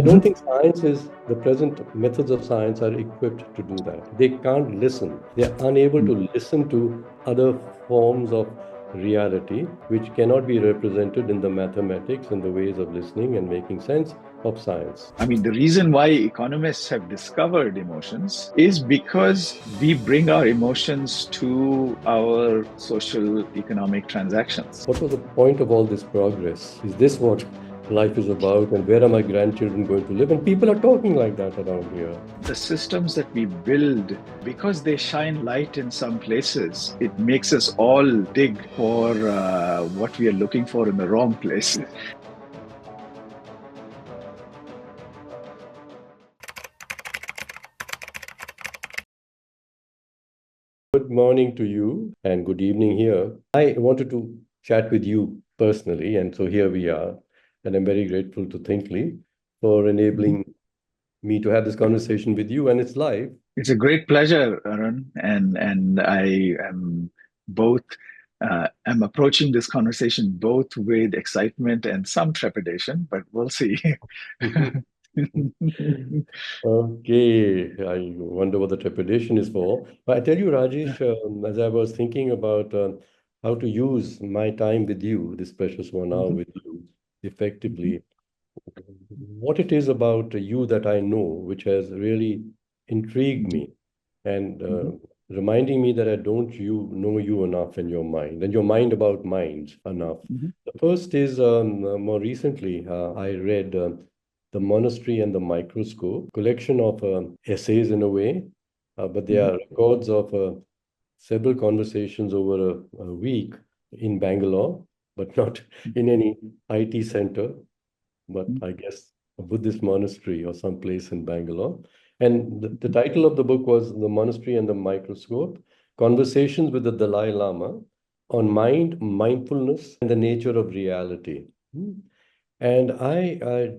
don't think the present methods of science are equipped to do that. They can't listen. They're unable to listen to other forms of reality, which cannot be represented in the mathematics and the ways of listening and making sense of science. I mean, the reason why economists have discovered emotions is because we bring our emotions to our social economic transactions. What was the point of all this progress? Is this what life is about? And where are my grandchildren going to live? And people are talking like that around here. The systems that we build, because they shine light in some places, it makes us all dig for what we are looking for in the wrong places. Good morning to you and good evening here. I wanted to chat with you personally, and so here we are. And I'm very grateful to Thinkly for enabling me to have this conversation with you, and it's live. It's a great pleasure, Arun, and I am both. I'm approaching this conversation both with excitement and some trepidation, but we'll see. Okay, I wonder what the trepidation is for. But I tell you, Rajesh, as I was thinking about how to use my time with you, this precious 1 hour Mhm, with you, mhm, effectively, what it is about you that I know, which has really intrigued mhm, me and mhm, reminding me that I don't you know you enough in your mind and your mind about minds enough. mhm, The first is more recently, I read The Monastery and the Microscope, collection of essays in a way, but they mhm, are records of several conversations over a week in Bangalore, but not in any IT center, but mhm, I guess a Buddhist monastery or some place in Bangalore. And the title of the book was The Monastery and the Microscope, Conversations with the Dalai Lama on Mind, Mindfulness, and the Nature of Reality. Hmm. And I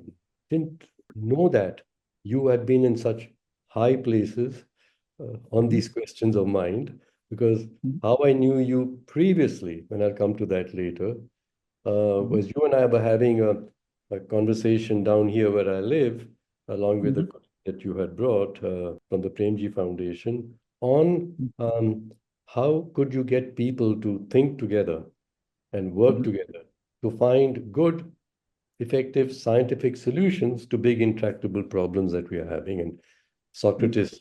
didn't know that you had been in such high places on mhm, these questions of mind, because mhm, how I knew you previously, and I'll come to that later, mhm, was you and I were having a conversation down here where I live, along with the mhm, colleague that you had brought from the Premji Foundation, on how could you get people to think together and work mhm, together to find good, effective scientific solutions to big intractable problems that we are having. And mhm, Socrates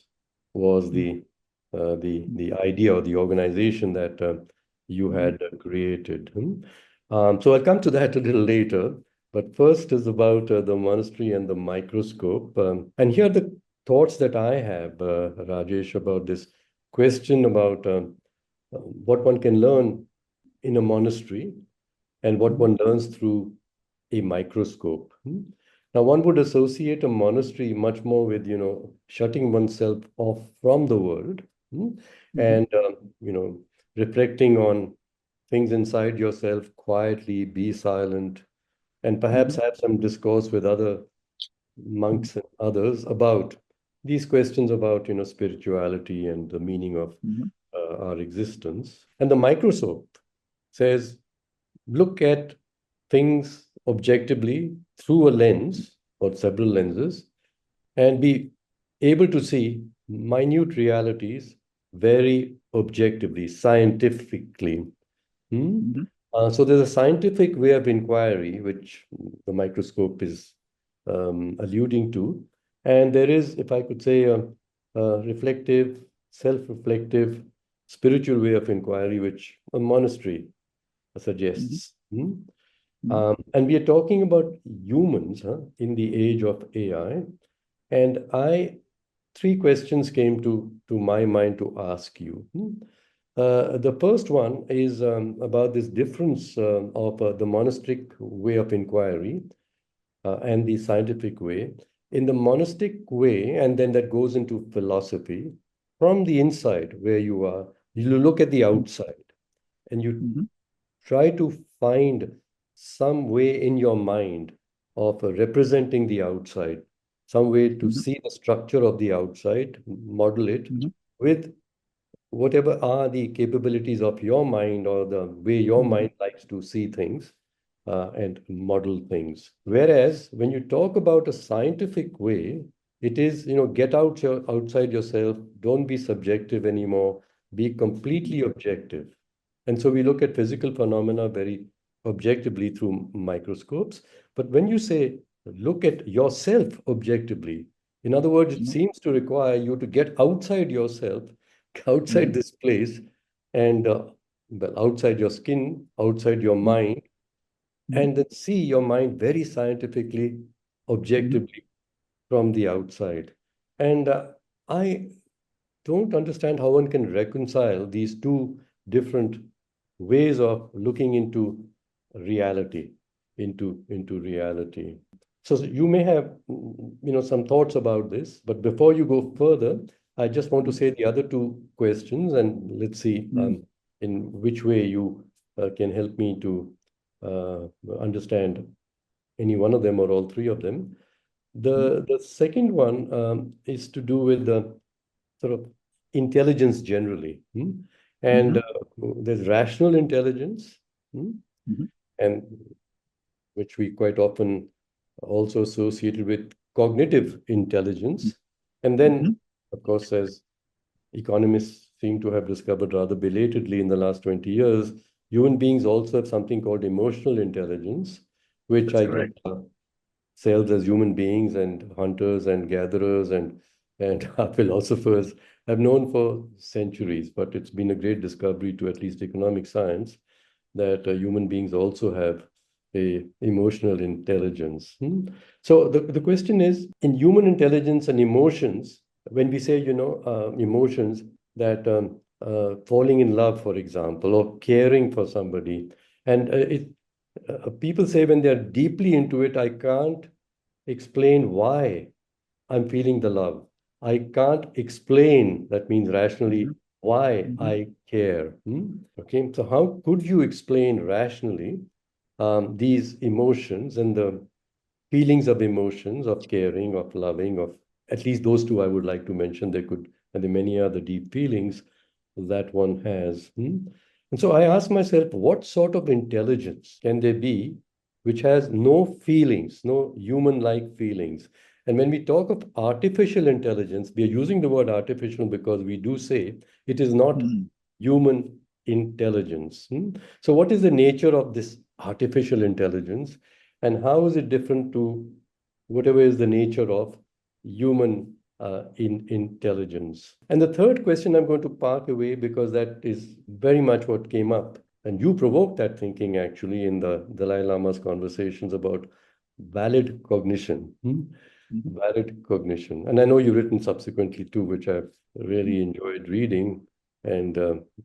was mhm, the idea or the organization that you mhm, had created. So I'll come to that a little later. But first is about the monastery and the microscope. And here are the thoughts that I have, Rajesh, about this question about what one can learn in a monastery and what mhm, one learns through a microscope. Now, one would associate a monastery much more with, shutting oneself off from the world, mhm, and, reflecting on things inside yourself quietly, be silent, and perhaps mhm, have some discourse with other mhm, monks and others about these questions about, spirituality and the meaning of mhm, our existence. And the microscope says, look at things objectively through a lens or several lenses and be able to see minute realities very objectively, scientifically. Hmm? mhm, So there's a scientific way of inquiry, which the microscope is alluding to. And there is, if I could say, a reflective, self-reflective, spiritual way of inquiry, which a monastery mhm, suggests. mhm, And we are talking about humans in the age of AI. And three questions came to my mind to ask you. The first one is about this difference of the monastic way of inquiry and the scientific way. In the monastic way, and then that goes into philosophy, from the inside where you are, you look at the outside and you mhm, try to find some way in your mind of representing the outside, some way to mhm, see the structure of the outside, model it mhm, with whatever are the capabilities of your mind or the way your mhm, mind likes to see things. and model things. Whereas when you talk about a scientific way, it is, get outside yourself, don't be subjective anymore, be completely objective. And so we look at physical phenomena very objectively through microscopes. But when you say look at yourself objectively, in other words, it Mhm. seems to require you to get outside yourself, outside Mhm. this place, and well, outside your skin, outside your Mhm. mind, Mhm. and then see your mind very scientifically, Mhm. objectively from the outside. And I don't understand how one can reconcile these two different ways of looking into reality, into reality. So you may have, some thoughts about this, but before you go further, I just want to say the other two questions, and let's see Mhm. in which way you can help me to uh, understand any one of them or all three of them. Mhm. The second one is to do with the sort of intelligence generally. And Mhm. there's rational intelligence, Mhm. and which we quite often also associated with cognitive intelligence. And then, Mhm. of course, as economists seem to have discovered rather belatedly in the last 20 years, human beings also have something called emotional intelligence, which That's I guess correct. selves as human beings and hunters and gatherers and our philosophers have known for centuries. But it's been a great discovery to at least economic science that human beings also have a emotional intelligence. So the question is, in human intelligence and emotions, when we say, emotions, that falling in love, for example, or caring for somebody, and people say when they're deeply into it, I can't explain why I'm feeling the love. I can't explain, that means rationally, Mhm. why Mhm. I care. Okay, so how could you explain rationally these emotions and the feelings of emotions, of caring, of loving, of at least those two I would like to mention. There could, and there are many other deep feelings that one has. And so I ask myself, what sort of intelligence can there be which has no feelings, no human-like feelings? And when we talk of artificial intelligence, we are using the word artificial because we do say it is not Mhm. human intelligence. So, what is the nature of this artificial intelligence, and how is it different to whatever is the nature of human in intelligence? And the third question I'm going to park away because that is very much what came up. And you provoked that thinking actually in the Dalai Lama's conversations about valid cognition. Mhm. Valid cognition. And I know you've written subsequently too, which I've really enjoyed reading and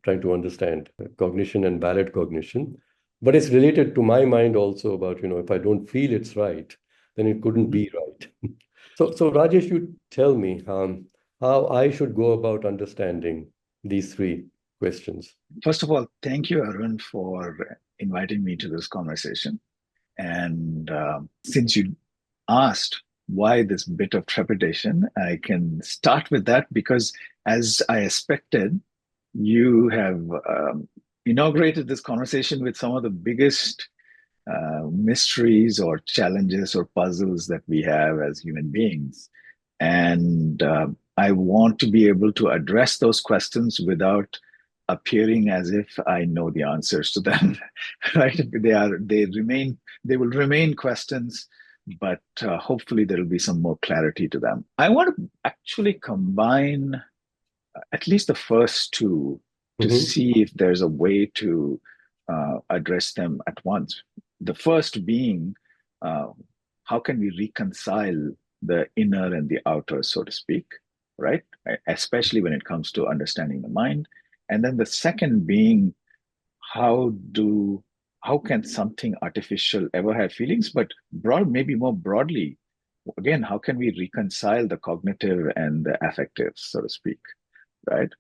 trying to understand cognition and valid cognition. But it's related to my mind also about, if I don't feel it's right, then it couldn't Mhm. be right. So Rajesh, you tell me how I should go about understanding these three questions. First of all, thank you, Arun, for inviting me to this conversation. And since you asked why this bit of trepidation, I can start with that because, as I expected, you have inaugurated this conversation with some of the biggest mysteries or challenges or puzzles that we have as human beings. And I want to be able to address those questions without appearing as if I know the answers to them. Right? They will remain questions, but hopefully there will be some more clarity to them. I want to actually combine at least the first two to Hmm. see if there's a way to address them at once. The first being, uh, how can we reconcile the inner and the outer, so to speak, right? Especially when it comes to understanding the mind. And then the second being, how do how can something artificial ever have feelings? But maybe more broadly, again, how can we reconcile the cognitive and the affective, so to speak, right?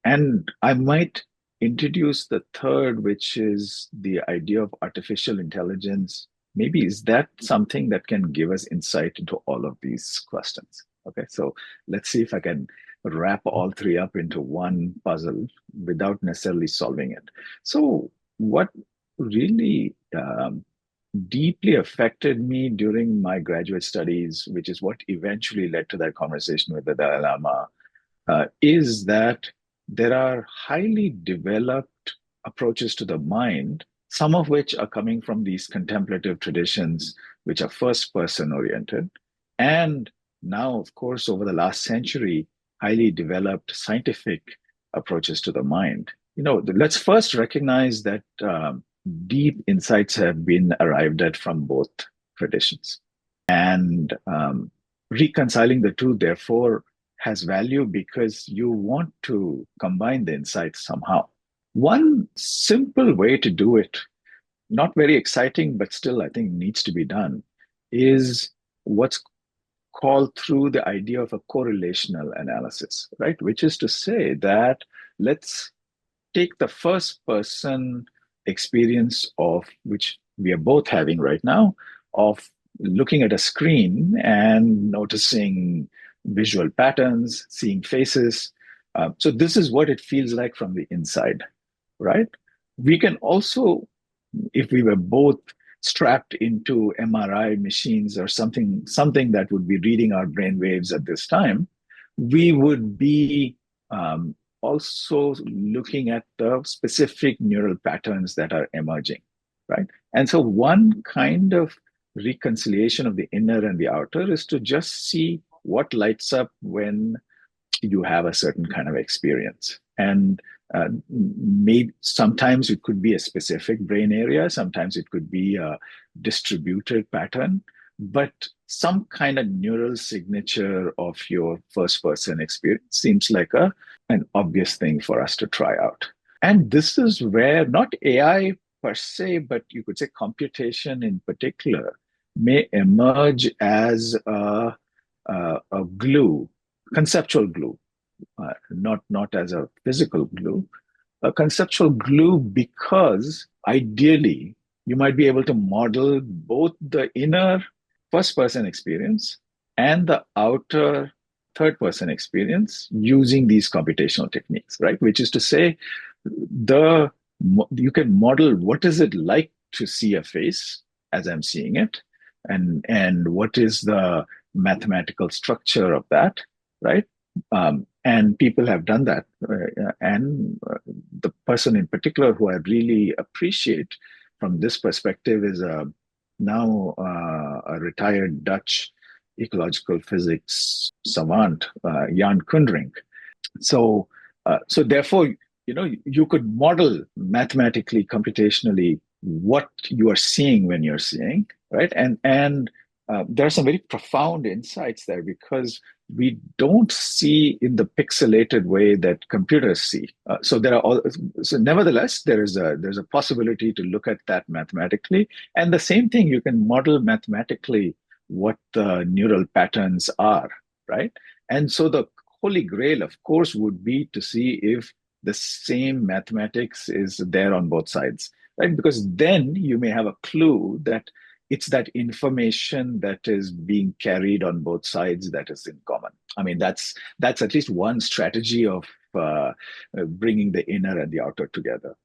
And I might introduce the third, which is the idea of artificial intelligence. Maybe is that something that can give us insight into all of these questions? Okay, so let's see if I can wrap all three up into one puzzle without necessarily solving it. So, what really deeply affected me during my graduate studies, which is what eventually led to that conversation with the Dalai Lama, is that there are highly developed approaches to the mind, some of which are coming from these contemplative traditions, which are first person oriented. And now, of course, over the last century, highly developed scientific approaches to the mind. Let's first recognize that deep insights have been arrived at from both traditions. And reconciling the two, therefore, has value because you want to combine the insights somehow. One simple way to do it, not very exciting, but still I think needs to be done, is what's called through the idea of a correlational analysis, right? Which is to say that let's take the first person experience of which we are both having right now of looking at a screen and noticing visual patterns, seeing faces. So this is what it feels like from the inside, right? We can also, if we were both strapped into MRI machines or something that would be reading our brain waves at this time, we would be also looking at the specific neural patterns that are emerging, right? And so one kind of reconciliation of the inner and the outer is to just see what lights up when you have a certain kind of experience. And maybe sometimes it could be a specific brain area, sometimes it could be a distributed pattern, but some kind of neural signature of your first person experience seems like an obvious thing for us to try out. And this is where not AI per se, but you could say computation in particular may emerge as a glue, conceptual glue, not as a physical glue, a conceptual glue because ideally you might be able to model both the inner first person experience and the outer third person experience using these computational techniques, right? Which is to say, the you can model what is it like to see a face as I'm seeing it, and what is the mathematical structure of that, right? And people have done that. And the person in particular who I really appreciate from this perspective is now a retired Dutch ecological physics savant, Jan Kundering. So therefore, you could model mathematically, computationally what you are seeing when you're seeing, right? And there are some very profound insights there because we don't see in the pixelated way that computers see. So nevertheless, there's a possibility to look at that mathematically, and the same thing you can model mathematically what the neural patterns are, right? And so the holy grail, of course, would be to see if the same mathematics is there on both sides, right? Because then you may have a clue that it's that information that is being carried on both sides that is in common. I mean, that's at least one strategy of bringing the inner and the outer together.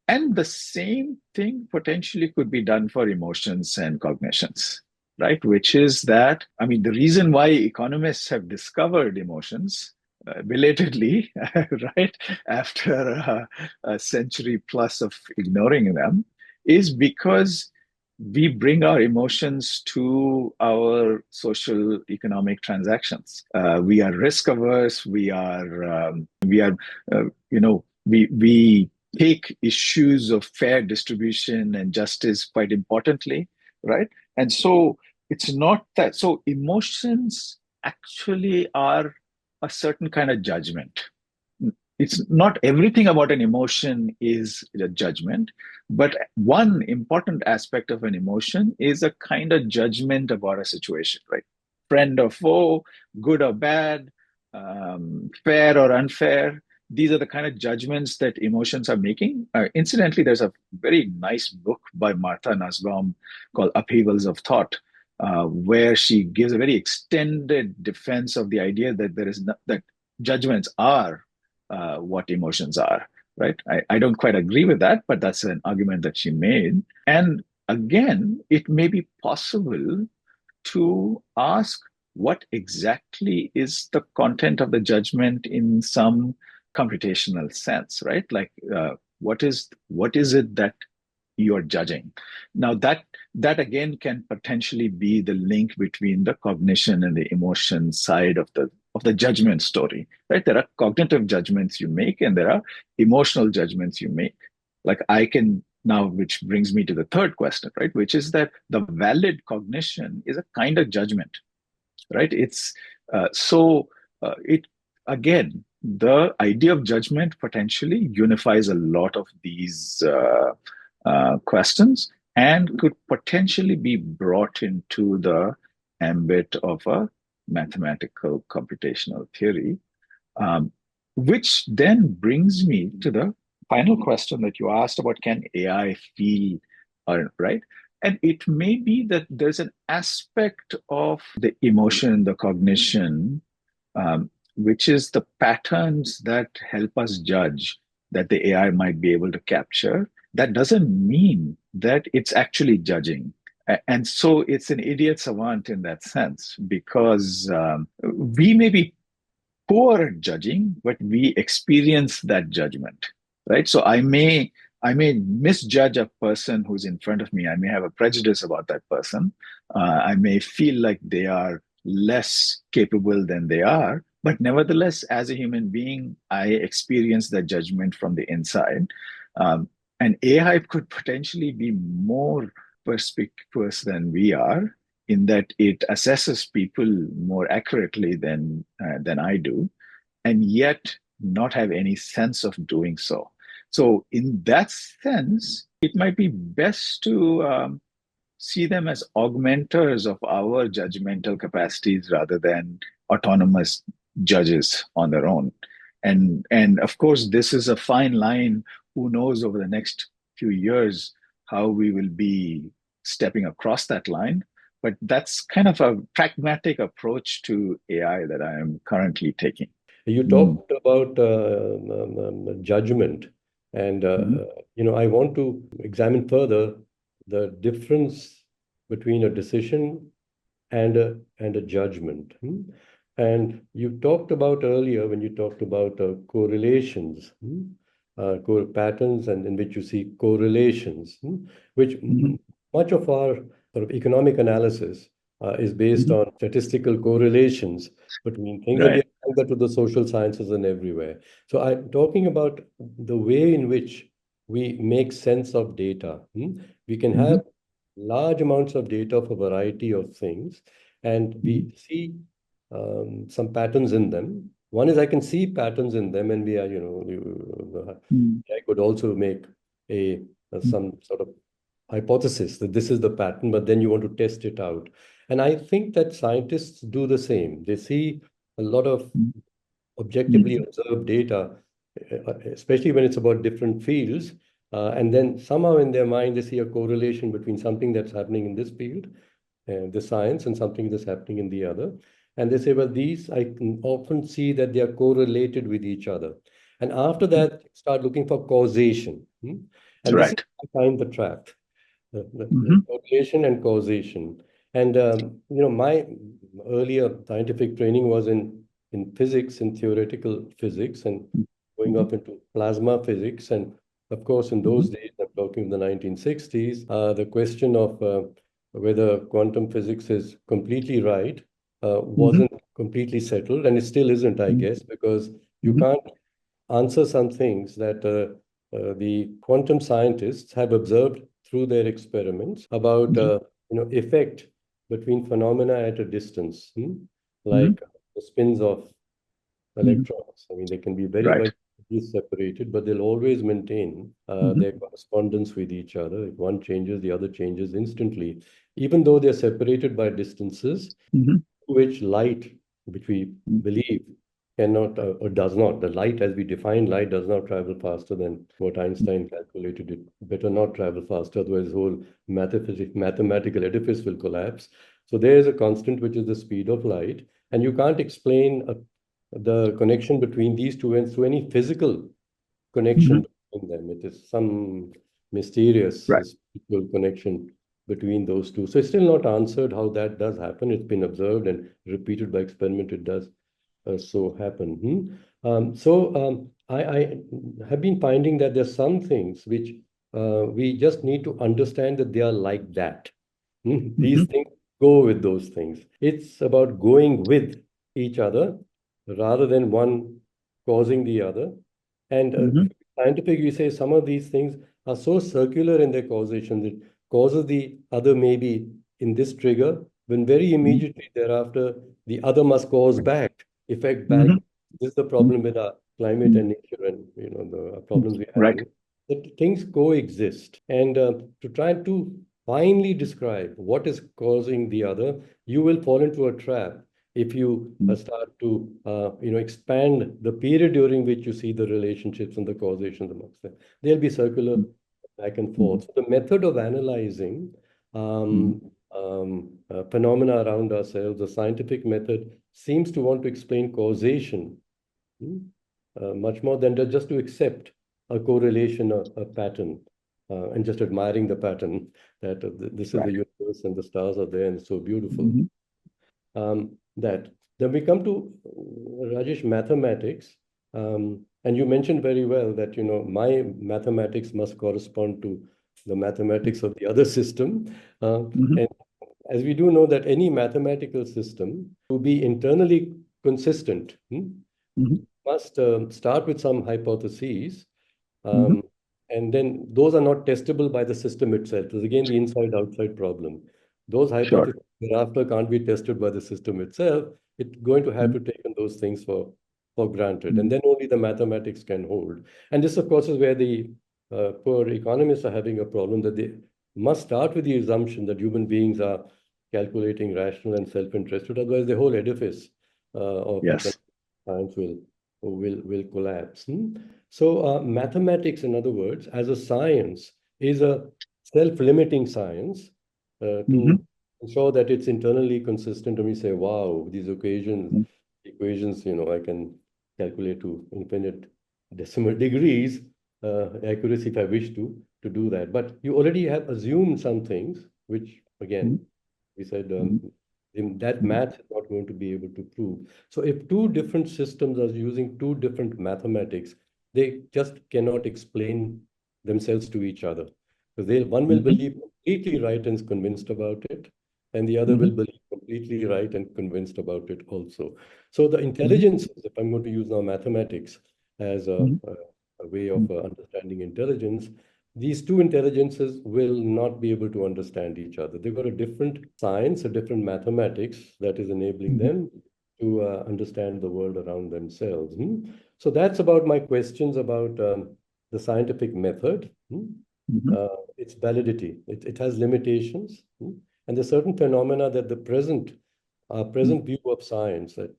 And the same thing potentially could be done for emotions and cognitions, right? Which is that, I mean, the reason why economists have discovered emotions belatedly, right, after a century plus of ignoring them, is because we bring our emotions to our social economic transactions. We are risk averse. We take issues of fair distribution and justice quite importantly, right? And so it's not that. So emotions actually are a certain kind of judgment. It's not everything about an emotion is a judgment, but one important aspect of an emotion is a kind of judgment about a situation, right? Friend or foe, good or bad, fair or unfair. These are the kind of judgments that emotions are making. Incidentally, there's a very nice book by Martha Nussbaum called Upheavals of Thought, where she gives a very extended defense of the idea that that judgments are what emotions are, right? I don't quite agree with that, but that's an argument that she made. And again, it may be possible to ask what exactly is the content of the judgment in some computational sense, right? Like, what is it that you're judging? Now, that again can potentially be the link between the cognition and the emotion side of the judgment story, right? There are cognitive judgments you make, and there are emotional judgments you make. Like I can now, which brings me to the third question, right? Which is that the valid cognition is a kind of judgment, right? It's so it again, the idea of judgment potentially unifies a lot of these questions and could potentially be brought into the ambit of a mathematical computational theory, um, which then brings me to the final question that you asked about, can AI feel, right? And it may be that there's an aspect of the emotion, the cognition, which is the patterns that help us judge that the AI might be able to capture. That doesn't mean that it's actually judging. And so it's an idiot savant in that sense, because we may be poor at judging, but we experience that judgment, right? So I may misjudge a person who's in front of me. I may have a prejudice about that person. I may feel like they are less capable than they are, but nevertheless, as a human being, I experience that judgment from the inside. Um, and AI could potentially be more perspicuous than we are, in that it assesses people more accurately than I do, and yet not have any sense of doing so. So, in that sense, it might be best to see them as augmenters of our judgmental capacities rather than autonomous judges on their own. And of course, this is a fine line. Who knows over the next few years how we will be stepping across that line? But that's kind of a pragmatic approach to AI that I am currently taking. You Mm. talked about judgment, and Mhm. I want to examine further the difference between a decision and a judgment. And you talked about earlier when you talked about correlations, patterns, and in which you see correlations, which Mhm. much of our sort of economic analysis is based Mhm. on statistical correlations between things, and we Right. apply that to the social sciences and everywhere. So I'm talking about the way in which we make sense of data. We can have Mhm. large amounts of data for a variety of things, and Mhm. we see some patterns in them. One is I can see patterns in them, and we are, I could also make Mhm. some sort of hypothesis that this is the pattern, but then you want to test it out. And I think that scientists do the same. They see a lot of objectively Mhm. observed data, especially when it's about different fields. And then somehow in their mind, they see a correlation between something that's happening in this field, the science, and something that's happening in the other. And they say, well, these I can often see that they are correlated with each other. And after that, start looking for causation. And this is, Right. I find, the trap, the Mhm. correlation and causation. And my earlier scientific training was in physics, in theoretical physics, and going Mhm. up into plasma physics. And of course, in those Mhm. days, I'm talking the 1960s, the question of whether quantum physics is completely right Mhm. wasn't completely settled, and it still isn't, I Mhm. guess, because you Mhm. can't answer some things that the quantum scientists have observed through their experiments about Mhm. effect between phenomena at a distance, Mhm. like the spins of Mhm. electrons. I mean, they can be very, Right. very separated, but they'll always maintain Mhm. their correspondence with each other. If one changes, the other changes instantly, even though they're separated by distances Mhm. which light, which we Mhm. believe cannot or does not, the light as we define light does not travel faster than what Einstein calculated. It better not travel faster, otherwise the whole mathematical edifice will collapse. So there is a constant which is the speed of light, and you can't explain the connection between these two ends through any physical connection Mhm. between them. It is some mysterious Right. spiritual connection between those two. So it's still not answered how that does happen. It's been observed and repeated by experiment. It does so happen. I have been finding that there's some things which we just need to understand that they are like that. These Mm-hmm. things go with those things. It's about going with each other rather than one causing the other. And Mm-hmm. scientific, you say some of these things are so circular in their causation that causes the other maybe in this trigger, when very immediately thereafter the other must cause back, effect back. Mm-hmm. This is the problem with our climate and nature and the problems we're Right. having. That things coexist, and to try to finally describe what is causing the other, you will fall into a trap if you start to expand the period during which you see the relationships and the causations amongst them. They'll be circular back and Mm-hmm. forth. So the method of analyzing Mm-hmm. phenomena around ourselves, the scientific method, seems to want to explain causation hmm, much more than just to accept a correlation, a pattern, and just admiring the pattern that this is the Right. universe and the stars are there and it's so beautiful. Mm-hmm. That. Then we come to Rajesh, mathematics. And you mentioned very well that, my mathematics must correspond to the mathematics of the other system. Mm-hmm. And as we do know that any mathematical system to be internally consistent Mm-hmm. must start with some hypotheses, Mm-hmm. um, and then those are not testable by the system itself. There's again the inside-outside problem. Those Sure. hypotheses thereafter can't be tested by the system itself. It's going to have Mm-hmm. to take on those things for granted, and then only the mathematics can hold. And this, of course, is where the poor economists are having a problem, that they must start with the assumption that human beings are calculating, rational, and self-interested. Otherwise, the whole edifice of Yes. economic science will collapse. So mathematics, in other words, as a science, is a self-limiting science Mm-hmm. to ensure that it's internally consistent. And we say, wow, these equations, I can calculate to infinite decimal degrees accuracy if I wish to do that. But you already have assumed some things, which Mm-hmm. again, we said Mm-hmm. that math is not going to be able to prove. So if two different systems are using two different mathematics, they just cannot explain themselves to each other. Because one will Mm-hmm. believe completely right and is convinced about it, and the other will Mm-hmm. believe completely right and convinced about it also. So the Mm-hmm. intelligences, if I'm going to use now mathematics as Mm-hmm. a way of understanding intelligence, these two intelligences will not be able to understand each other. They've got a different science, a different mathematics that is enabling Mm-hmm. them to understand the world around themselves. So that's about my questions about the scientific method, Mm-hmm. its validity. It has limitations, and there's certain phenomena that the present view of science that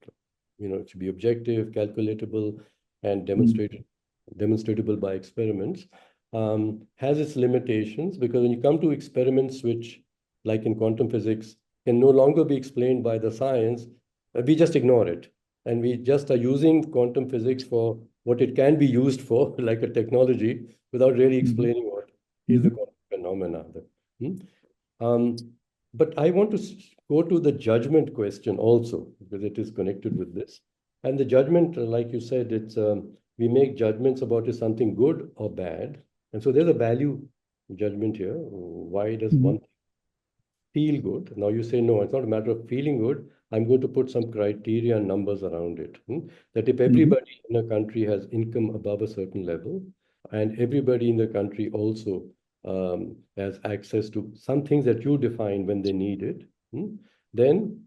it should be objective, calculatable, and Mm-hmm. demonstratable by experiments, has its limitations, because when you come to experiments which, like in quantum physics, can no longer be explained by the science, we just ignore it. And we just are using quantum physics for what it can be used for, like a technology, without really Mm-hmm. explaining what is the Mm-hmm. quantum phenomena. Hmm? But I want to go to the judgment question also, because it is connected with this. And the judgment, like you said, it's we make judgments about is something good or bad. And so there's a value judgment here. Why does Mm-hmm. one feel good? Now you say, no, it's not a matter of feeling good. I'm going to put some criteria and numbers around it. That if Mm-hmm. everybody in a country has income above a certain level, and everybody in the country also has access to some things that you define when they need it, then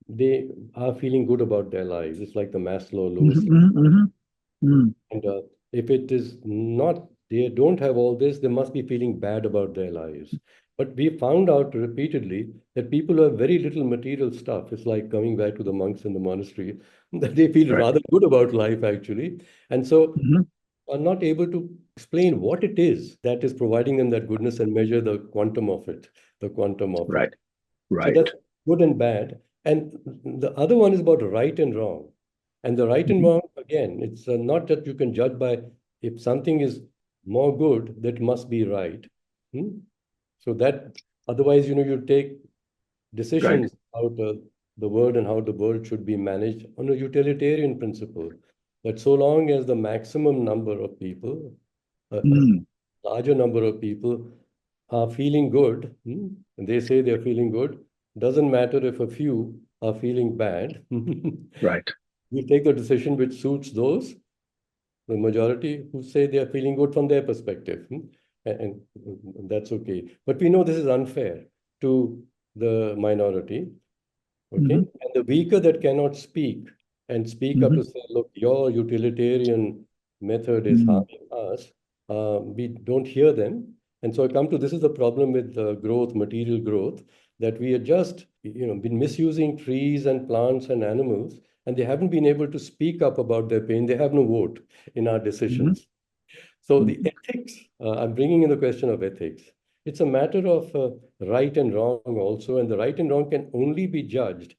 they are feeling good about their lives. It's like the Maslow lowest. Mm-hmm. Mm-hmm. And if it is not, they don't have all this, they must be feeling bad about their lives. But we found out repeatedly that people who have very little material stuff, it's like coming back to the monks in the monastery, that they feel Right. rather good about life actually. And so Mm-hmm. are not able to explain what it is that is providing them that goodness and measure the quantum of it, the quantum of Right. it. So Right. that's good and bad. And the other one is about right and wrong. And the right and Mm-hmm. wrong, again, it's not that you can judge by if something is more good, that must be right. Hmm? So that otherwise, you take Right. decisions about the world and how the world should be managed on a utilitarian principle. That so long as the maximum number of people, a Mm, larger number of people are feeling good, and they say they're feeling good, doesn't matter if a few are feeling bad. right. We take the decision which suits those, the majority, who say they are feeling good from their perspective. And that's okay. But we know this is unfair to the minority. Okay. Hmm. And the weaker that cannot speak and speak up Hmm. to say, look, your utilitarian method is Mm, harming us, we don't hear them. And so I come to this is the problem with growth, material growth, that we are just, been misusing trees and plants and animals, and they haven't been able to speak up about their pain. They have no vote in our mhm, decisions. So the mhm, ethics, I'm bringing in the question of ethics. It's a matter of right and wrong also, and the right and wrong can only be judged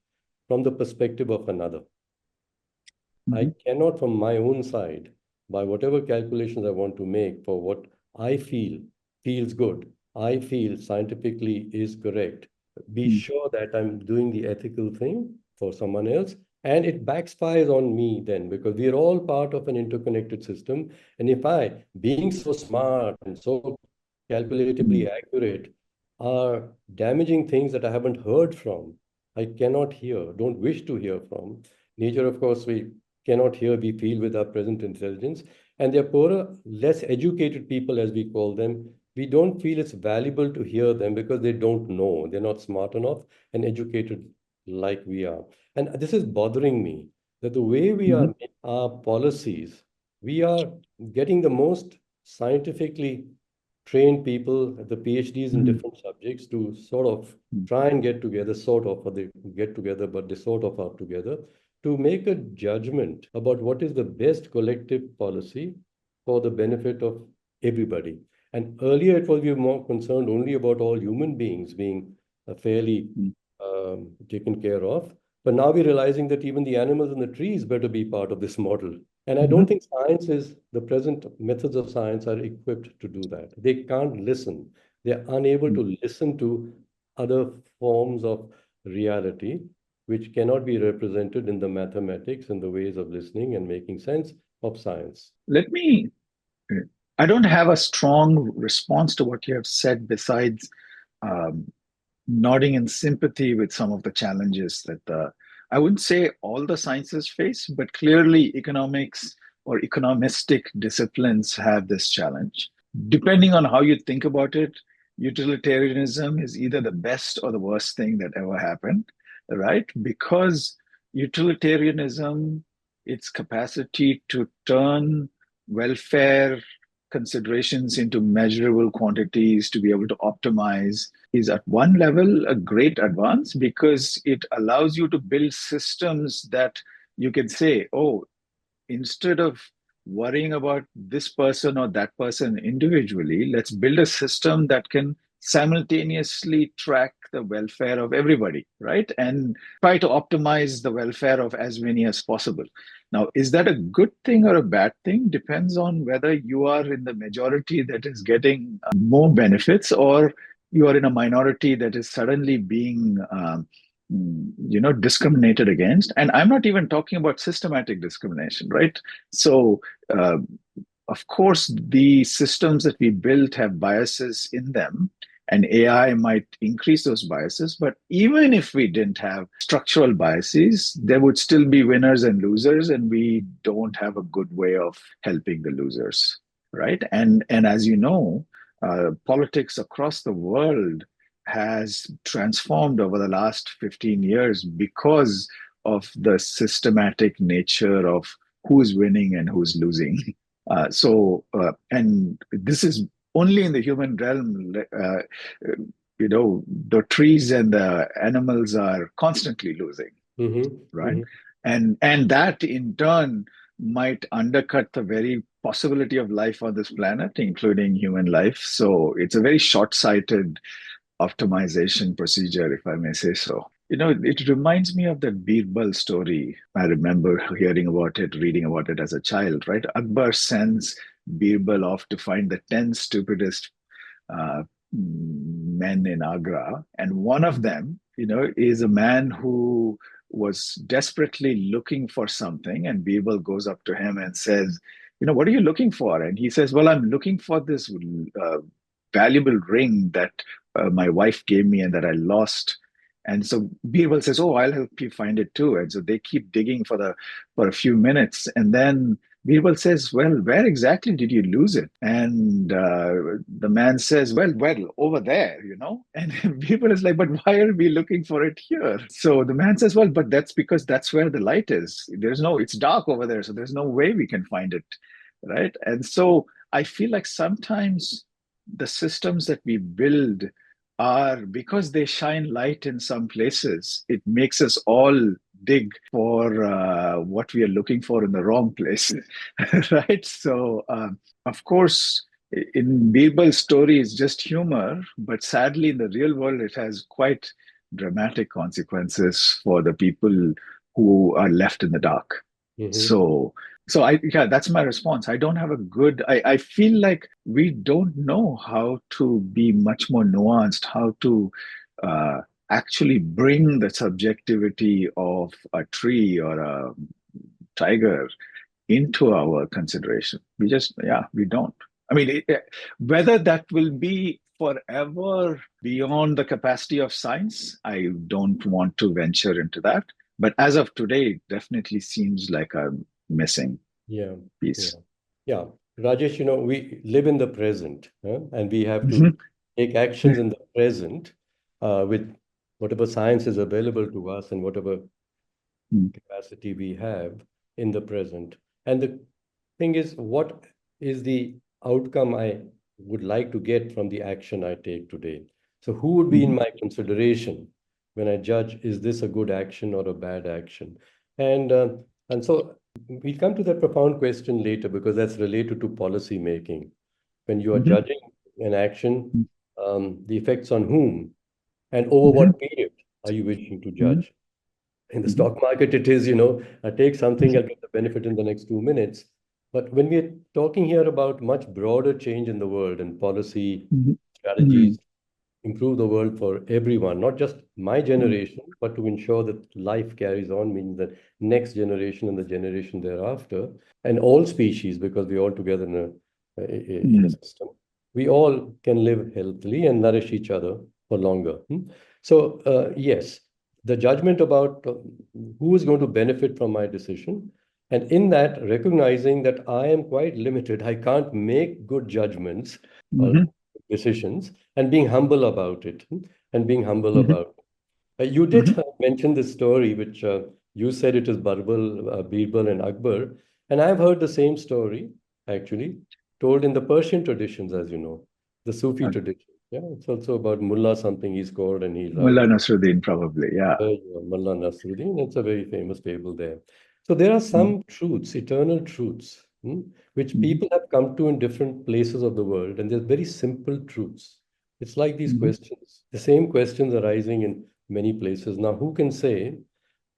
from the perspective of another. I mhm, cannot, from my own side, by whatever calculations I want to make for what I feel feels good, I feel scientifically is correct, be mm, sure that I'm doing the ethical thing for someone else. And it backfires on me then because we are all part of an interconnected system. And if I, being so smart and so calculatively mm, accurate, are damaging things that I haven't heard from, I cannot hear, don't wish to hear from. Nature, of course, we cannot hear, we feel with our present intelligence. And they're poorer, less educated people, as we call them. We don't feel it's valuable to hear them because they don't know. They're not smart enough and educated like we are. And this is bothering me that the way we are mhm, our policies, we are getting the most scientifically trained people, the PhDs in mm, different subjects to sort of mm, try and get together, sort of, or they get together, but they sort of are together to make a judgment about what is the best collective policy for the benefit of everybody. And earlier it was we were more concerned only about all human beings being fairly mm, taken care of. But now we're realizing that even the animals and the trees better be part of this model. And I don't mhm, think science is, the present methods of science are equipped to do that. They can't listen. They're unable mm. to listen to other forms of reality, which cannot be represented in the mathematics and the ways of listening and making sense of science. Let me, I don't have a strong response to what you have said besides um, nodding in sympathy with some of the challenges that I wouldn't say all the sciences face, but clearly economics or economistic disciplines have this challenge. Depending on how you think about it, utilitarianism is either the best or the worst thing that ever happened, right? Because utilitarianism, its capacity to turn welfare considerations into measurable quantities to be able to optimize is at one level a great advance because it allows you to build systems that you can say, oh, instead of worrying about this person or that person individually, let's build a system that can simultaneously track the welfare of everybody, right? And try to optimize the welfare of as many as possible. Now, is that a good thing or a bad thing? Depends on whether you are in the majority that is getting more benefits or you are in a minority that is suddenly being discriminated against. And I'm not even talking about systematic discrimination, right? So uh, of course the systems that we built have biases in them, and AI might increase those biases, but even if we didn't have structural biases, there would still be winners and losers, and we don't have a good way of helping the losers, right? And as you know, politics across the world has transformed over the last 15 years because of the systematic nature of who's winning and who's losing. And this is only in the human realm. The trees and the animals are constantly losing, right? Mm-hmm. And that in turn might undercut the very possibility of life on this planet, including human life. So it's a very short-sighted optimization procedure, if I may say so. It reminds me of that Birbal story. I remember hearing about it, reading about it as a child, right? Akbar sends Birbal off to find the 10 stupidest uh, men in Agra. And one of them, is a man who was desperately looking for something. And Birbal goes up to him and says, what are you looking for? And he says, well, I'm looking for this valuable ring that my wife gave me and that I lost. And so Birbal says, "Oh, I'll help you find it too." And so they keep digging for a few minutes, and then Birbal says, "Well, where exactly did you lose it?" And the man says, "Well, over there, you know." And Birbal is like, "But why are we looking for it here?" So the man says, "Well, but that's because that's where the light is. It's dark over there, so there's no way we can find it, right?" And so I feel like sometimes the systems that we build are, because they shine light in some places, it makes us all dig for what we are looking for in the wrong place. Right? So of course, in Birbal's story it's just humor, but sadly in the real world it has quite dramatic consequences for the people who are left in the dark. So yeah, that's my response. I don't have a good, I feel like we don't know how to be much more nuanced, how to uh, actually bring the subjectivity of a tree or a tiger into our consideration. We don't. I mean, whether that will be forever beyond the capacity of science, I don't want to venture into that. But as of today, it definitely seems like a missing Yeah, yeah, piece. yeah. Rajesh, we live in the present, huh? And we have Mhm. to take actions in the present with whatever science is available to us and whatever Mhm. capacity we have in the present. And the thing is, what is the outcome I would like to get from the action I take today? So, who would be in Mhm. my consideration when I judge, is this a good action or a bad action? And so we'll come to that profound question later because that's related to policy making. When you are Mhm. judging an action, the effects on whom and over Mhm. what period are you wishing to Mhm. judge? In the Mhm. stock market, it is, I take something, I'll get the benefit in the next 2 minutes. But when we're talking here about much broader change in the world and policy Mhm. Mhm. strategies, improve the world for everyone, not just my generation, but to ensure that life carries on, means that next generation and the generation thereafter, and all species, because we're all together in a Mhm. system, we all can live healthily and nourish each other for longer. So, yes, the judgment about who is going to benefit from my decision. And in that, recognizing that I am quite limited, I can't make good judgments or Mhm. decisions, and being humble about it. And being humble Mhm. about it. You Mhm. did mention this story, which you said it is Birbal, and Akbar. And I've heard the same story, actually, told in the Persian traditions, as you know, the Sufi Uh, tradition. Yeah, it's also about Mullah something he's called, and he's out Mullah of Nasruddin, probably. Yeah. Mullah Nasruddin. It's a very famous fable there. So there are Mhm. some truths, eternal truths, which Mhm. people have come to in different places of the world, and they're very simple truths. It's like these Mhm. questions, the same questions arising in many places. Now, who can say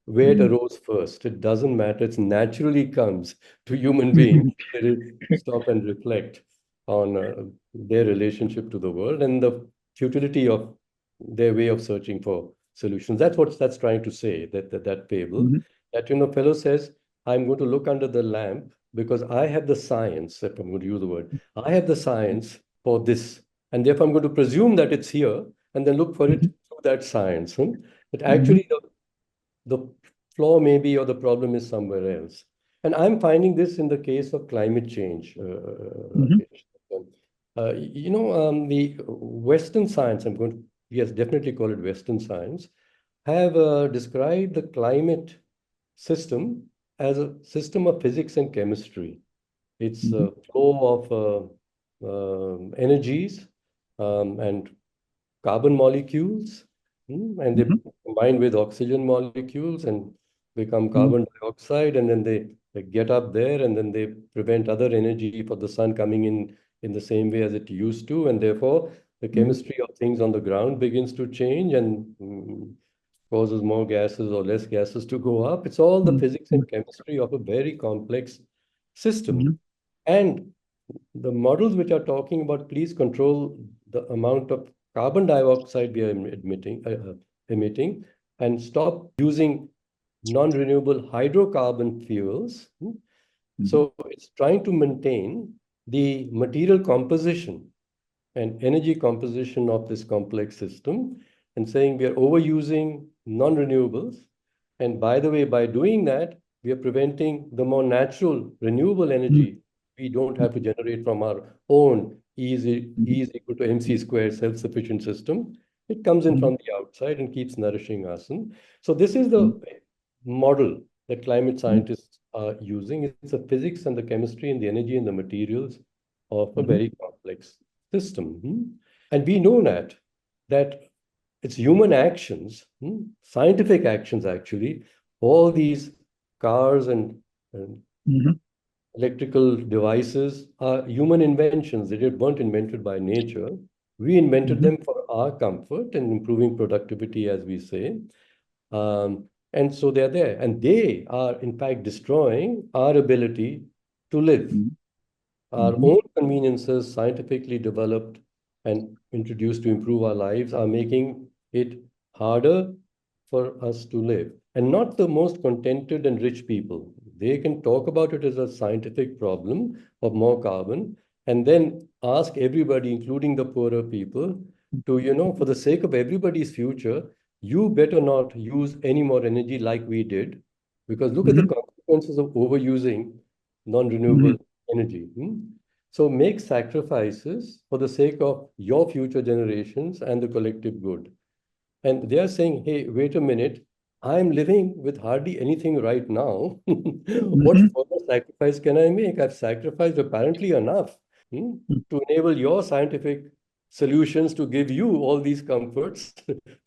where it Mhm. arose first? It doesn't matter. It naturally comes to human beings. They stop and reflect on their relationship to the world and the futility of their way of searching for solutions. That's what that's trying to say, that fable. Mhm. That, fellow says, I'm going to look under the lamp because I have the science, if I'm going to use the word, I have the science for this. And therefore, I'm going to presume that it's here and then look for it Mhm. through that science. But Mhm. actually, the flaw maybe or the problem is somewhere else. And I'm finding this in the case of climate change, Mhm. Rakesh. The Western science, I'm going to, yes, definitely call it Western science, have described the climate system as a system of physics and chemistry. It's Mhm. a flow of energies and carbon molecules, and they Mhm. combine with oxygen molecules and become Mhm. carbon dioxide, and then they get up there, and then they prevent other energy for the sun coming in the same way as it used to, and therefore the Mhm. chemistry of things on the ground begins to change and causes more gases or less gases to go up. It's all the Mhm. physics and chemistry of a very complex system. Mhm. And the models which are talking about please control the amount of carbon dioxide we are emitting and stop using non-renewable hydrocarbon fuels. Mhm. So it's trying to maintain the material composition and energy composition of this complex system and saying we are overusing non-renewables. And by the way, by doing that, we are preventing the more natural renewable Mhm. energy we don't have to generate from our own Mhm. E is equal to mc squared self-sufficient system. It comes in Mhm. from the outside and keeps nourishing us. And so this is Mhm. the model that climate Mhm. scientists are using. It's the physics and the chemistry and the energy and the materials of a Mhm. very complex system. And we know that it's human actions, scientific actions actually, all these cars and Mhm. electrical devices are human inventions. They weren't invented by nature. We invented Mhm. them for our comfort and improving productivity, as we say. And so they're there. And they are, in fact, destroying our ability to live. Mhm. Our Mhm. own conveniences, scientifically developed and introduced to improve our lives, are making it harder for us to live. And not the most contented and rich people. They can talk about it as a scientific problem of more carbon and then ask everybody, including the poorer people, to, for the sake of everybody's future, you better not use any more energy like we did. Because look at the Mhm. consequences of overusing non-renewable Mhm. energy. So make sacrifices for the sake of your future generations and the collective good. And they are saying, hey, wait a minute, I'm living with hardly anything right now. What Mhm. further sacrifice can I make? I've sacrificed apparently enough hmm, to enable your scientific solutions to give you all these comforts,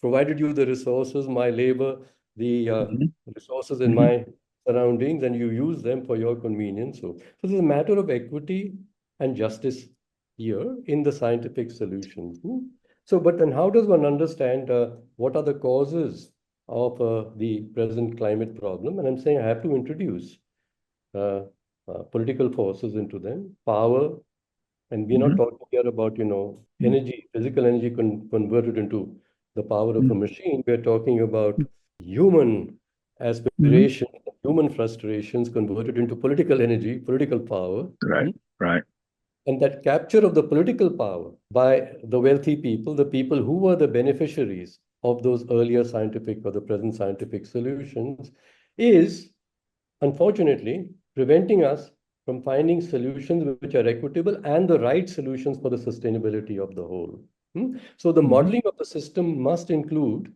provided you the resources, my labor, the Mhm. resources in Mhm. my surroundings, and you use them for your convenience. So there's a matter of equity and justice here in the scientific solutions. So, but then how does one understand what are the causes of the present climate problem? And I'm saying I have to introduce uh, political forces into them, power, and we're not Mhm. talking here about, energy, physical energy converted into the power of a Mhm. machine. We're talking about human Mhm. aspirations, human frustrations converted into political energy, political power. Right. Right. And that capture of the political power by the wealthy people, the people who were the beneficiaries of those earlier scientific or the present scientific solutions, is unfortunately preventing us from finding solutions which are equitable and the right solutions for the sustainability of the whole. So the Mhm. modeling of the system must include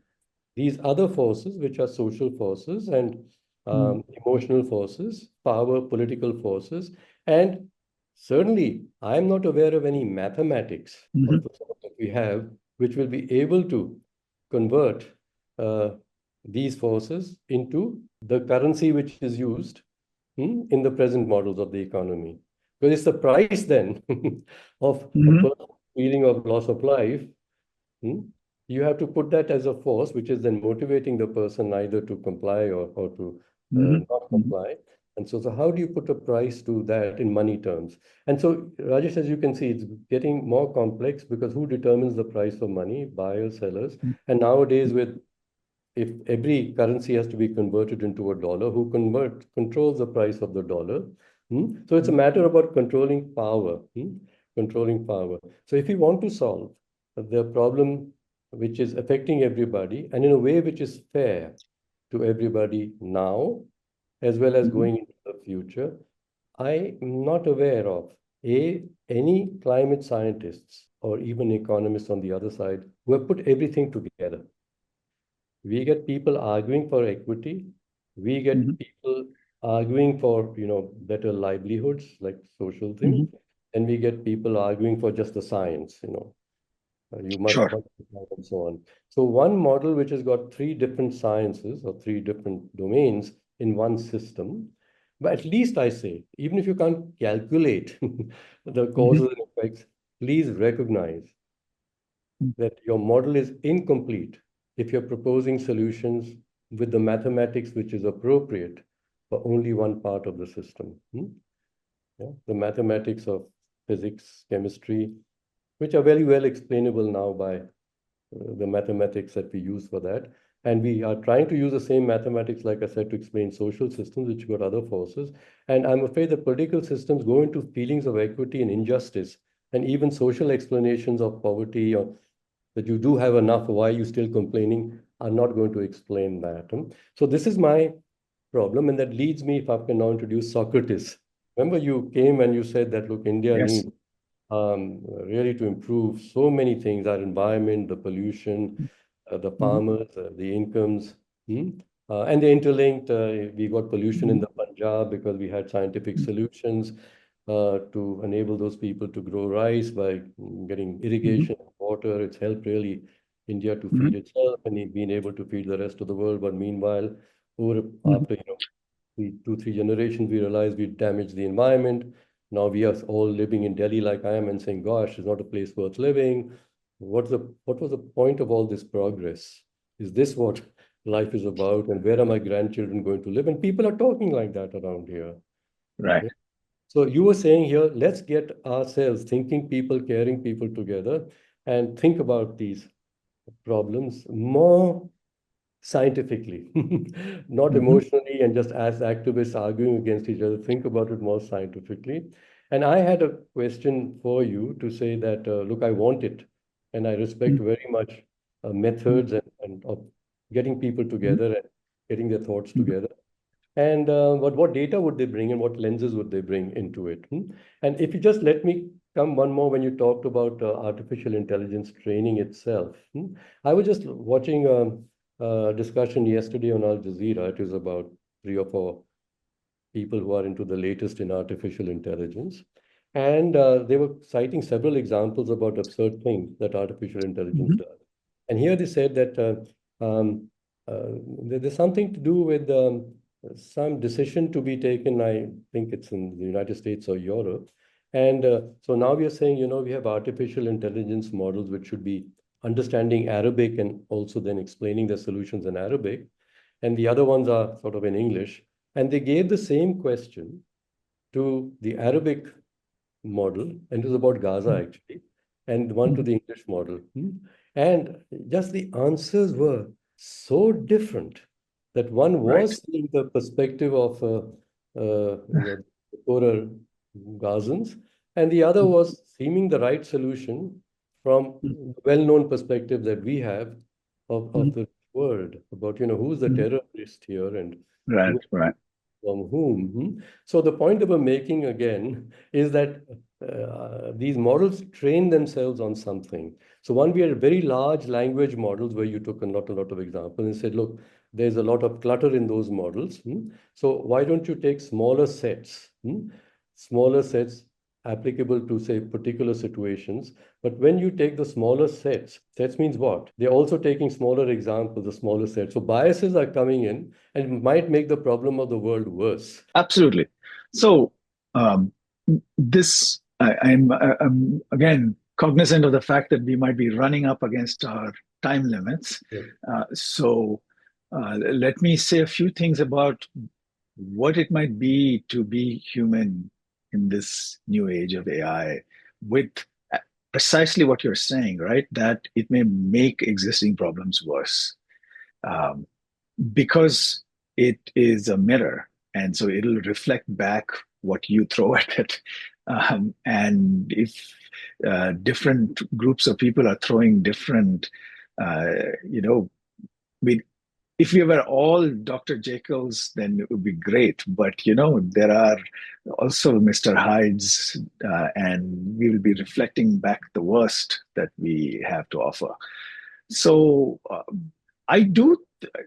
these other forces, which are social forces and Mhm. emotional forces, power, political forces, and certainly I am not aware of any mathematics of Mhm. the sort that we have, which will be able to convert uh, these forces into the currency which is used in the present models of the economy. Because it's the price then of a Mhm. person's feeling of loss of life. Hmm? You have to put that as a force, which is then motivating the person either to comply or to Mhm. not Mhm. comply. And so how do you put a price to that in money terms? And so, Rajesh, as you can see, it's getting more complex because who determines the price of money? Buyers, sellers. And nowadays, with if every currency has to be converted into a dollar, who controls the price of the dollar? So it's a matter about controlling power, controlling power. So if we want to solve the problem which is affecting everybody and in a way which is fair to everybody now, as well as Mhm. going into the future, I am not aware of any climate scientists or even economists on the other side who have put everything together. We get people arguing for equity. We Mhm. get people arguing for, better livelihoods, like social thing. Mhm. And we get people arguing for just the science. You must Sure. quantify and so on. So one model which has got three different sciences or three different domains in one system, but at least I say, even if you can't calculate the Mhm. causes and effects, please recognize that your model is incomplete if you're proposing solutions with the mathematics which is appropriate for only one part of the system. Yeah? The mathematics of physics, chemistry, which are very well explainable now by the mathematics that we use for that. And we are trying to use the same mathematics, like I said, to explain social systems, which got other forces. And I'm afraid that political systems go into feelings of equity and injustice, and even social explanations of poverty, or that you do have enough, why are you still complaining, are not going to explain that. So this is my problem. And that leads me, if I can now introduce Socrates. Remember, you came and you said that, look, India Yes. needs really to improve so many things, our environment, the pollution, the Mhm. farmers, the incomes, and they're interlinked. We got pollution in Mhm. the Punjab because we had scientific solutions to enable those people to grow rice by getting Mhm. irrigation, water. It's helped really India to feed Mhm. itself and being able to feed the rest of the world. But meanwhile, over Mhm. after 2, 3 generations, we realized we damaged the environment. Now we are all living in Delhi like I am and saying, gosh, it's not a place worth living. What was the point of all this progress? Is this what life is about? And where are my grandchildren going to live? And people are talking like that around here. Right. Yeah. So you were saying here, let's get ourselves thinking people, caring people together and think about these problems more scientifically, not Mhm. emotionally and just as activists arguing against each other. Think about it more scientifically. And I had a question for you to say that, look, I want it, and I respect Mhm. very much Mhm. methods and of getting people Mhm. together and getting their thoughts Mhm. together. And what data would they bring and what lenses would they bring into it? And if you just let me come one more, when you talked about artificial intelligence training itself, I was just watching a discussion yesterday on Al Jazeera. It was about 3 or 4 people who are into the latest in artificial intelligence. And they were citing several examples about absurd things that artificial intelligence Mhm. does. And here they said that there's something to do with some decision to be taken. I think it's in the United States or Europe. And so now we are saying, we have artificial intelligence models which should be understanding Arabic and also then explaining the solutions in Arabic. And the other ones are sort of in English. And they gave the same question to the Arabic model, and it was about Gaza Mhm. actually, and one to Mhm. the English model. And just the answers were so different that one Right. was seeing the perspective of the poorer Gazans, and the other Mhm. was seeming the right solution from the well-known perspective that we have of Mhm. the world about, who's the Mhm. terrorist here and Right. who Right. from whom. So the point that we're making again is that these models train themselves on something. So one, we had very large language models where you took a lot of examples and said, look, there's a lot of clutter in those models. So why don't you take smaller sets, smaller sets applicable to say particular situations. But when you take the smaller sets means what? They're also taking smaller examples, the smaller sets. So biases are coming in and might make the problem of the world worse. Absolutely. So um, this I'm again cognizant of the fact that we might be running up against our time limits. Yes. Let me say a few things about what it might be to be human in this new age of AI, with precisely what you're saying, right? That it may make existing problems worse. Um, because it is a mirror, and so it'll reflect back what you throw at it. And if different groups of people are throwing different, uh, you know, we, if we were all Dr. Jekyll's, then it would be great. But there are also Mr. Hydes, and we will be reflecting back the worst that we have to offer. So I do.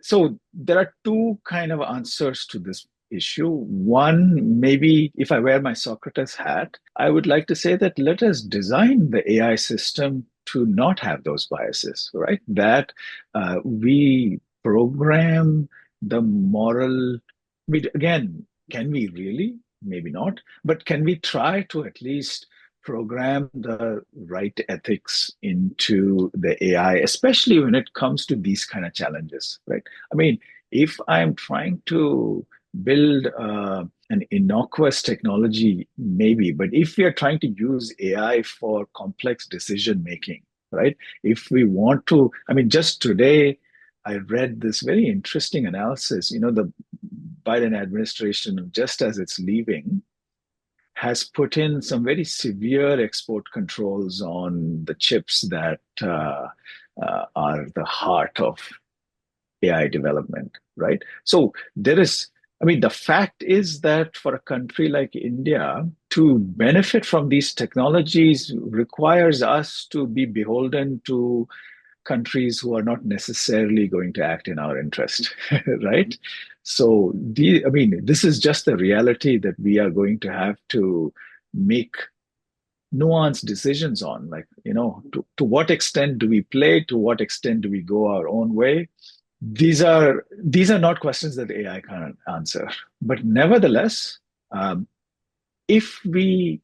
So there are two kind of answers to this issue. One, maybe if I wear my Socrates hat, I would like to say that let us design the AI system to not have those biases, right? That we program the moral. Again, can we really? Maybe not. But can we try to at least program the right ethics into the AI, especially when it comes to these kind of challenges, right? I mean, if I'm trying to build an innocuous technology, maybe. But if we are trying to use AI for complex decision making, right? If we want to, I mean, just today, I read this very interesting analysis. The Biden administration, just as it's leaving, has put in some very severe export controls on the chips that are the heart of AI development, right? So there is, I mean, the fact is that for a country like India to benefit from these technologies requires us to be beholden to countries who are not necessarily going to act in our interest, right? So I mean, this is just the reality that we are going to have to make nuanced decisions on. Like, to what extent do we play? To what extent do we go our own way? These are not questions that AI can't answer. But nevertheless, um, if we,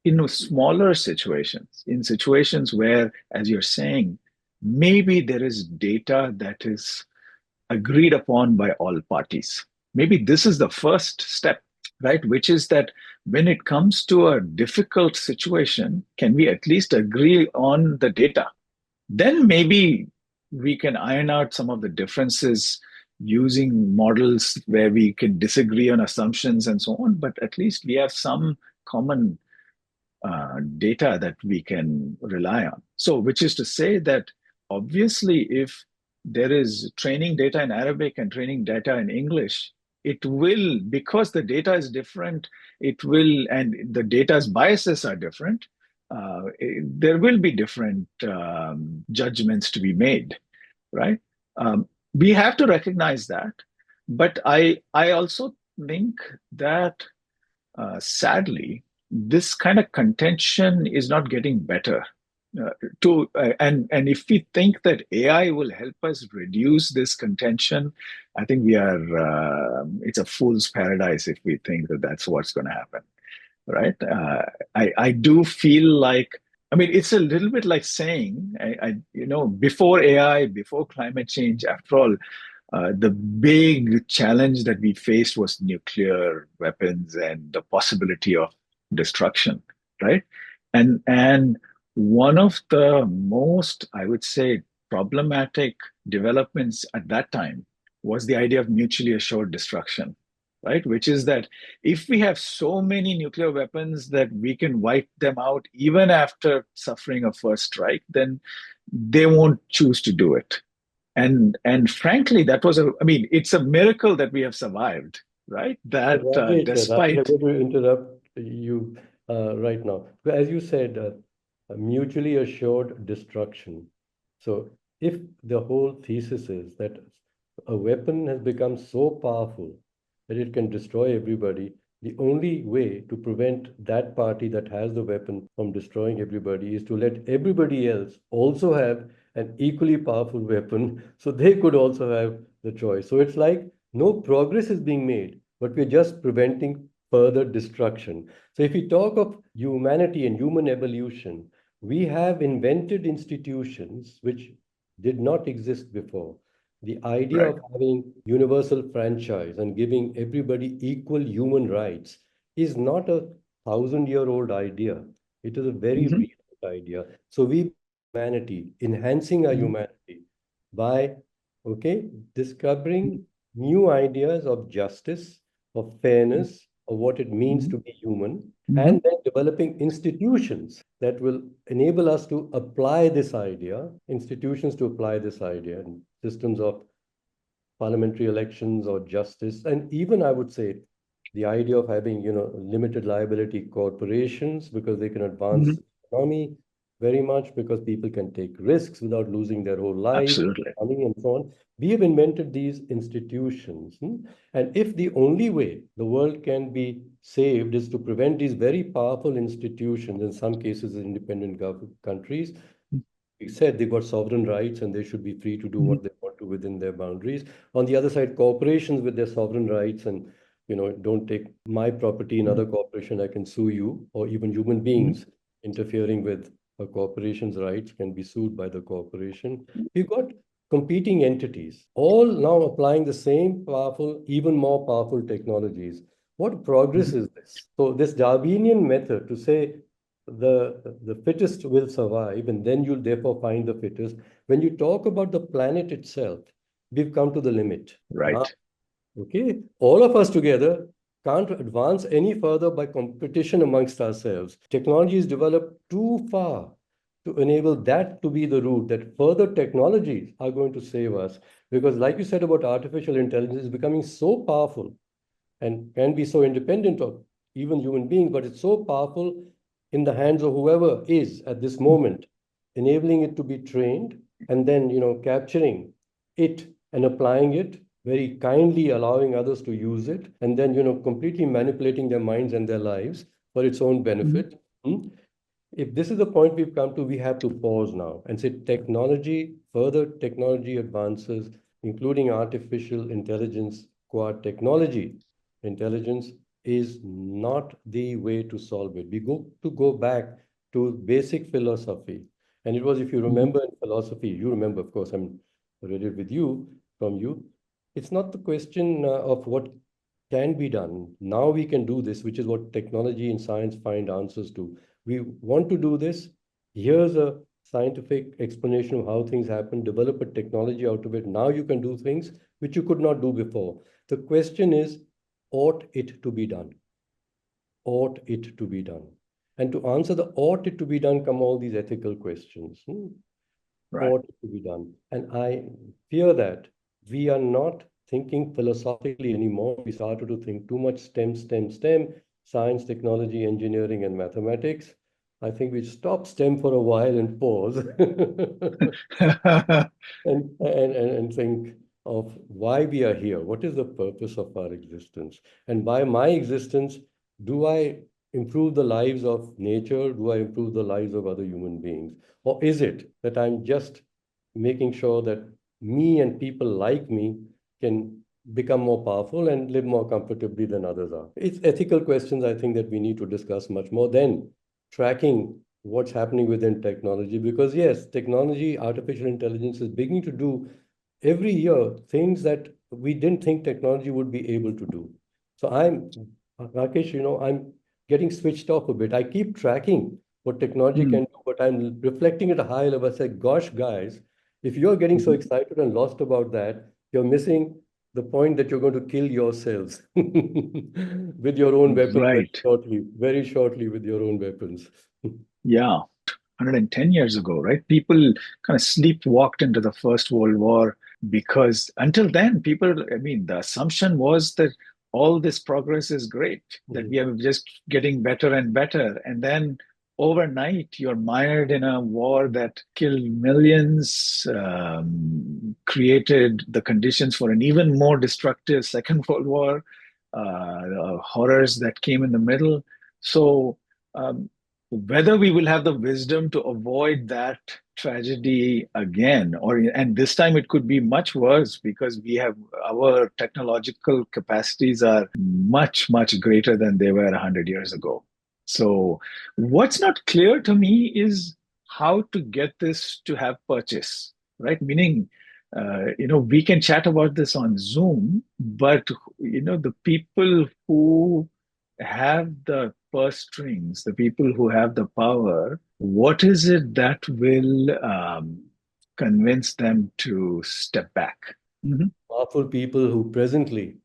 in smaller situations, in situations where, as you're saying, maybe there is data that is agreed upon by all parties, maybe this is the first step, right? Which is that when it comes to a difficult situation, can we at least agree on the data? Then maybe we can iron out some of the differences using models where we can disagree on assumptions and so on, but at least we have some common data that we can rely on. So, which is to say that obviously, if there is training data in Arabic and training data in English, it will, because the data is different, it will, and the data's biases are different, there will be different judgments to be made, right? We have to recognize that. But I also think that sadly, this kind of contention is not getting better. And if we think that AI will help us reduce this contention, I think we are it's a fool's paradise if we think that that's what's going to happen, right? I do feel like, I mean, it's a little bit like saying, before AI, before climate change, after all, the big challenge that we faced was nuclear weapons and the possibility of destruction, right? And one of the most, I would say, problematic developments at that time was the idea of mutually assured destruction, right? Which is that if we have so many nuclear weapons that we can wipe them out even after suffering a first strike, then they won't choose to do it. And frankly, that was I mean, it's a miracle that we have survived, right? That Rajesh, Rajesh, I'm despite. going to interrupt you right now. As you said, a mutually assured destruction. So, if the whole thesis is that a weapon has become so powerful that it can destroy everybody, the only way to prevent that party that has the weapon from destroying everybody is to let everybody else also have an equally powerful weapon so they could also have the choice. So, it's like no progress is being made, but we're just preventing further destruction. So, if we talk of humanity and human evolution, we have invented institutions which did not exist before. The idea Right. of having universal franchise and giving everybody equal human rights is not a 1,000-year-old idea. It is a very Mhm. recent idea. So we humanity, enhancing our Mhm. humanity by, okay, discovering new ideas of justice, of fairness, of what it means Mhm. to be human, Mhm. and then developing institutions that will enable us to apply this idea, institutions to apply this idea, and systems of parliamentary elections or justice, and even I would say the idea of having limited liability corporations because they can advance Mhm. the economy very much because people can take risks without losing their whole life, Absolutely. money, and so on. We have invented these institutions, and if the only way the world can be saved is to prevent these very powerful institutions, in some cases independent countries, we said they've got sovereign rights and they should be free to do Mhm. what they want to within their boundaries. On the other side, corporations with their sovereign rights and don't take my property in other corporation, I can sue you, or even human Mhm. beings interfering with a corporation's rights can be sued by the corporation. We've got competing entities, all now applying the same powerful, even more powerful technologies. What progress Mhm. is this? So this Darwinian method to say the fittest will survive, and then you'll therefore find the fittest. When you talk about the planet itself, we've come to the limit. Now, Right. okay, all of us together can't advance any further by competition amongst ourselves. Technology is developed too far to enable that to be the route, that further technologies are going to save us. Because, like you said about artificial intelligence, is becoming so powerful and can be so independent of even human beings, but it's so powerful in the hands of whoever is at this moment, enabling it to be trained and then, capturing it and applying it very kindly, allowing others to use it, and then, completely manipulating their minds and their lives for its own Mhm. benefit. Hmm? If this is the point we've come to, we have to pause now and say technology, further technology advances, including artificial intelligence, quad technology, intelligence is not the way to solve it. We go back to basic philosophy. And it was, if you Mhm. remember in philosophy, you remember, of course, I'm read it with you, from you. It's not the question of what can be done. Now we can do this, which is what technology and science find answers to. We want to do this. Here's a scientific explanation of how things happen. Develop a technology out of it. Now you can do things which you could not do before. The question is, ought it to be done? Ought it to be done? And to answer the ought it to be done come all these ethical questions. Right. Ought it to be done? And I fear that we are not thinking philosophically anymore. We started to think too much STEM, science, technology, engineering, and mathematics. I think we stop STEM for a while and pause and think of why we are here. What is the purpose of our existence? And by my existence, do I improve the lives of nature? Do I improve the lives of other human beings? Or is it that I'm just making sure that me and people like me can become more powerful and live more comfortably than others are? It's ethical questions, I think, that we need to discuss much more than tracking what's happening within technology. Because, yes, technology, artificial intelligence is beginning to do every year things that we didn't think technology would be able to do. So Rakesh, I'm getting switched off a bit. I keep tracking what technology Mm. can do, but I'm reflecting at a high level. I say, gosh, guys, if you're getting so Mhm. excited and lost about that, you're missing the point that you're going to kill yourselves with your own weapons Right. very shortly with your own weapons. Yeah. 110 years ago, right? People kind of sleepwalked into the First World War because until then, I mean, the assumption was that all this progress is great, that we Mhm. are just getting better and better. And then overnight, you're mired in a war that killed millions, created the conditions for an even more destructive Second World War, the horrors that came in the middle. So, um, whether we will have the wisdom to avoid that tragedy again, and this time it could be much worse because we have our technological capacities are much greater than they were 100 years ago. So what's not clear to me is how to get this to have purchase, right? Meaning, we can chat about this on Zoom, but the people who have the purse strings, the people who have the power, what is it that will convince them to step back? Mhm. Powerful people who presently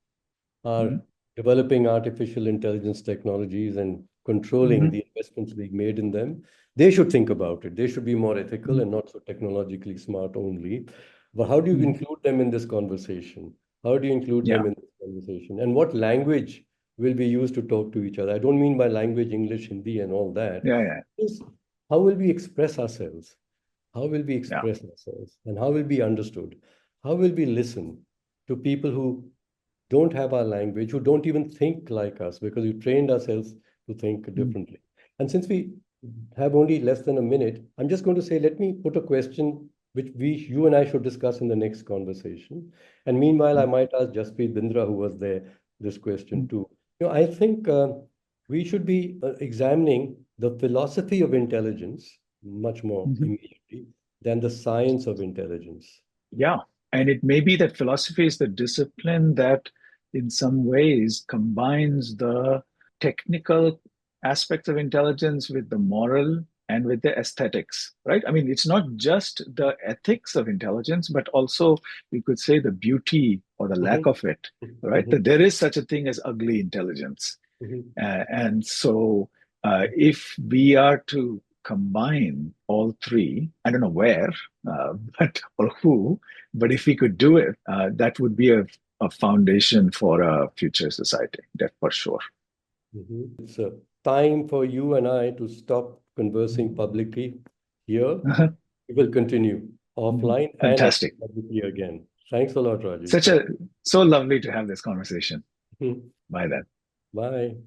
are Mhm. developing artificial intelligence technologies and controlling Mhm. the investments being made in them, they should think about it. They should be more ethical Mhm. and not so technologically smart only. But how do you Mhm. include them in this conversation? How do you include Yeah, them in this conversation? And what language will be used to talk to each other? I don't mean by language English, Hindi, and all that. yeah. Is how will we express ourselves? How will we Yeah. express ourselves? And how will be understood? How will we listen to people who don't have our language, who don't even think like us because we trained ourselves to think Mhm. differently. And since we have only less than a minute, I'm just going to say, let me put a question which you and I should discuss in the next conversation. And meanwhile, I might ask Jasprit Bindra, who was there, this question Mhm. too. I think we should be examining the philosophy of intelligence much more Mhm. immediately than the science of intelligence. Yeah. And it may be that philosophy is the discipline that, in some ways, combines the technical aspects of intelligence with the moral and with the aesthetics, right? I mean, it's not just the ethics of intelligence, but also, you could say, the beauty or the lack Mhm, of it, right? mhm, That there is such a thing as ugly intelligence. mhm, And so, if we are to combine all three, I don't know where, but or who, but if we could do it, that would be a foundation for a future society, that for sure. mhm. It's time for you and I to stop conversing publicly here. We will continue offline and at Fantastic. publicly again. Thanks a lot, Rajesh. Such a so lovely to have this conversation. Mhm. Bye then. Bye.